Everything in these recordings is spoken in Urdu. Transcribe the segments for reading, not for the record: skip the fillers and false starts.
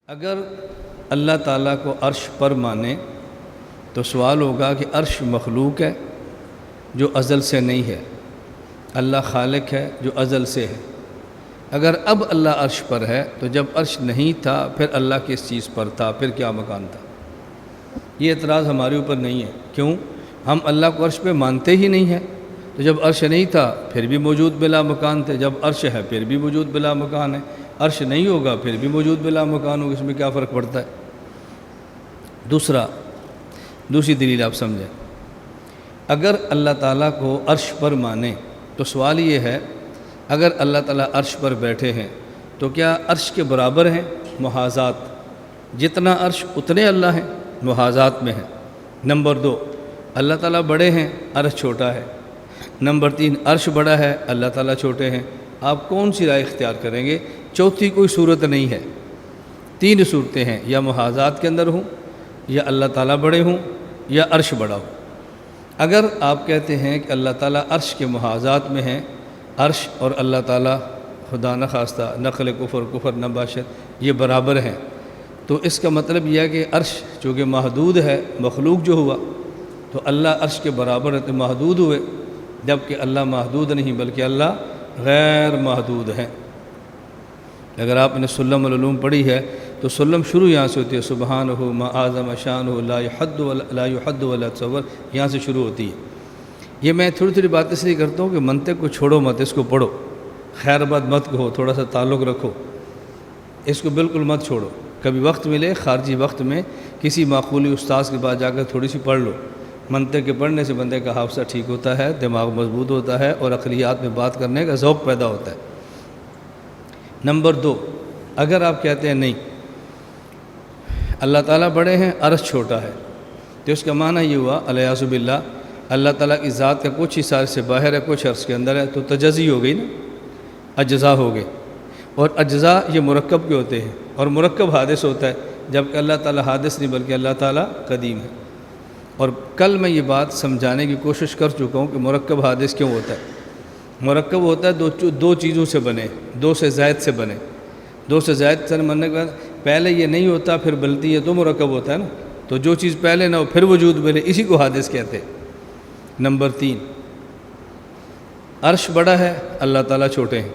اگر اللہ تعالیٰ کو عرش پر مانے تو سوال ہوگا کہ عرش مخلوق ہے جو ازل سے نہیں ہے، اللہ خالق ہے جو ازل سے ہے۔ اگر اب اللہ عرش پر ہے تو جب عرش نہیں تھا پھر اللہ کس چیز پر تھا، پھر کیا مکان تھا؟ یہ اعتراض ہمارے اوپر نہیں ہے۔ کیوں؟ ہم اللہ کو عرش پہ مانتے ہی نہیں ہیں۔ تو جب عرش نہیں تھا پھر بھی موجود بلا مکان تھے، جب عرش ہے پھر بھی موجود بلا مکان ہے، عرش نہیں ہوگا پھر بھی موجود بلا مکان ہوگا، اس میں کیا فرق پڑتا ہے؟ دوسری دلیل آپ سمجھیں، اگر اللہ تعالیٰ کو عرش پر مانے تو سوال یہ ہے، اگر اللہ تعالیٰ عرش پر بیٹھے ہیں تو کیا عرش کے برابر ہیں؟ محاذات، جتنا عرش اتنے اللہ ہیں، محاذات میں ہیں۔ نمبر 2، اللہ تعالیٰ بڑے ہیں، عرش چھوٹا ہے۔ نمبر 3، عرش بڑا ہے، اللہ تعالیٰ چھوٹے ہیں۔ آپ کون سی رائے اختیار کریں گے؟ چوتھی کوئی صورت نہیں ہے، 3 صورتیں ہیں، یا محاذات کے اندر ہوں، یا اللہ تعالیٰ بڑے ہوں، یا عرش بڑا ہو۔ اگر آپ کہتے ہیں کہ اللہ تعالیٰ عرش کے محاذات میں ہیں، عرش اور اللہ تعالیٰ خدا نخواستہ نقل کفر نباشت یہ برابر ہیں، تو اس کا مطلب یہ ہے کہ عرش چونکہ محدود ہے، مخلوق جو ہوا، تو اللہ عرش کے برابر ہے تو محدود ہوئے، جبکہ اللہ محدود نہیں بلکہ اللہ غیر محدود ہے۔ اگر آپ نے سلم العلوم پڑھی ہے تو سلم شروع یہاں سے ہوتی ہے، سبحانہ ما اعظم شانہ لا یحد ولا تصور، یہاں سے شروع ہوتی ہے۔ یہ میں تھوڑی بات اس لیے کرتا ہوں کہ منطق کو چھوڑو مت، اس کو پڑھو، خیر بات مت کہو، تھوڑا سا تعلق رکھو، اس کو بالکل مت چھوڑو۔ کبھی وقت ملے خارجی وقت میں کسی معقولی استاذ کے پاس جا کر تھوڑی سی پڑھ لو۔ منطق کے پڑھنے سے بندے کا حافظہ ٹھیک ہوتا ہے، دماغ مضبوط ہوتا ہے اور عقلیات میں بات کرنے کا ذوق پیدا ہوتا ہے۔ نمبر 2، اگر آپ کہتے ہیں نہیں اللہ تعالیٰ بڑے ہیں، عرش چھوٹا ہے، تو اس کا معنی یہ ہوا الیاذ باللہ اللہ تعالیٰ کی ذات کا کچھ حصہ عرش سے باہر ہے، کچھ عرش کے اندر ہے، تو تجزی ہو گئی نا، اجزاء ہو گئے، اور اجزاء یہ مرکب کے ہوتے ہیں، اور مرکب حادث ہوتا ہے، جبکہ اللہ تعالیٰ حادث نہیں بلکہ اللہ تعالیٰ قدیم ہے۔ اور کل میں یہ بات سمجھانے کی کوشش کر چکا ہوں کہ مرکب حادث کیوں ہوتا ہے۔ مرکب ہوتا ہے دو چیزوں سے بنے، 2 سے زائد سے بنے، 2 سے زائد سے بننے کے بعد پہلے یہ نہیں ہوتا پھر بنتی ہے تو مرکب ہوتا ہے نا، تو جو چیز پہلے نہ ہو پھر وجود ملے، اسی کو حادث کہتے ہیں۔ نمبر 3، عرش بڑا ہے، اللہ تعالیٰ چھوٹے ہیں،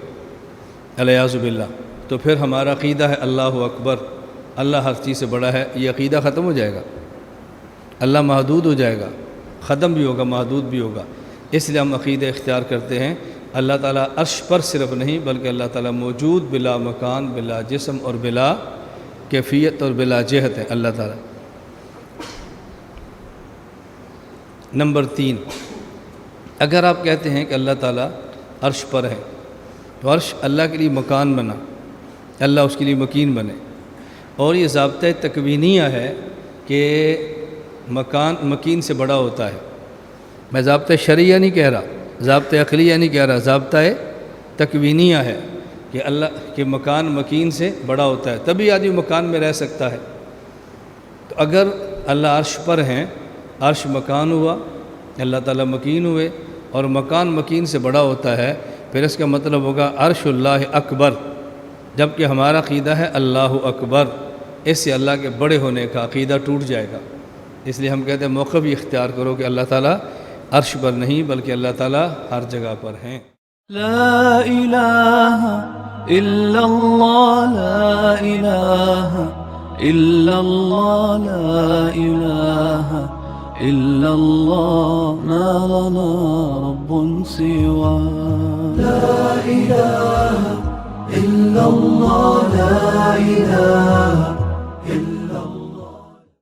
الیاذ باللہ، تو پھر ہمارا عقیدہ ہے اللہ اکبر، اللہ ہر چیز سے بڑا ہے، یہ عقیدہ ختم ہو جائے گا، اللہ محدود ہو جائے گا، ختم بھی ہوگا محدود بھی ہوگا۔ اس لیے ہم عقیدہ اختیار کرتے ہیں اللہ تعالیٰ عرش پر صرف نہیں بلکہ اللہ تعالیٰ موجود بلا مکان، بلا جسم اور بلا کیفیت اور بلا جہت ہے اللہ تعالیٰ۔ نمبر 3، اگر آپ کہتے ہیں کہ اللہ تعالیٰ عرش پر ہے تو عرش اللہ کے لیے مکان بنا، اللہ اس کے لیے مکین بنے، اور یہ ضابطہ تکوینیہ ہے کہ مکان مکین سے بڑا ہوتا ہے۔ میں ضابطہ شرعیہ نہیں کہہ رہا، ضابطہ عقلیہ نہیں کہہ رہا، ضابطہ تکوینیہ ہے کہ اللہ کے مکان مکین سے بڑا ہوتا ہے، تبھی آدمی مکان میں رہ سکتا ہے۔ تو اگر اللہ عرش پر ہیں، عرش مکان ہوا، اللہ تعالیٰ مکین ہوئے، اور مکان مکین سے بڑا ہوتا ہے، پھر اس کا مطلب ہوگا عرش اللہ اکبر، جبکہ ہمارا عقیدہ ہے اللہ اکبر، اس سے اللہ کے بڑے ہونے کا عقیدہ ٹوٹ جائے گا۔ اس لیے ہم کہتے ہیں موقع بھی اختیار کرو کہ اللہ تعالیٰ عرش پر نہیں بلکہ اللہ تعالیٰ ہر جگہ پر ہیں۔ لا الہ الا اللہ، لا الہ الا اللہ، لا الہ الا اللہ، ما لنا رب سوا۔ لا الہ الا اللہ، لا الہ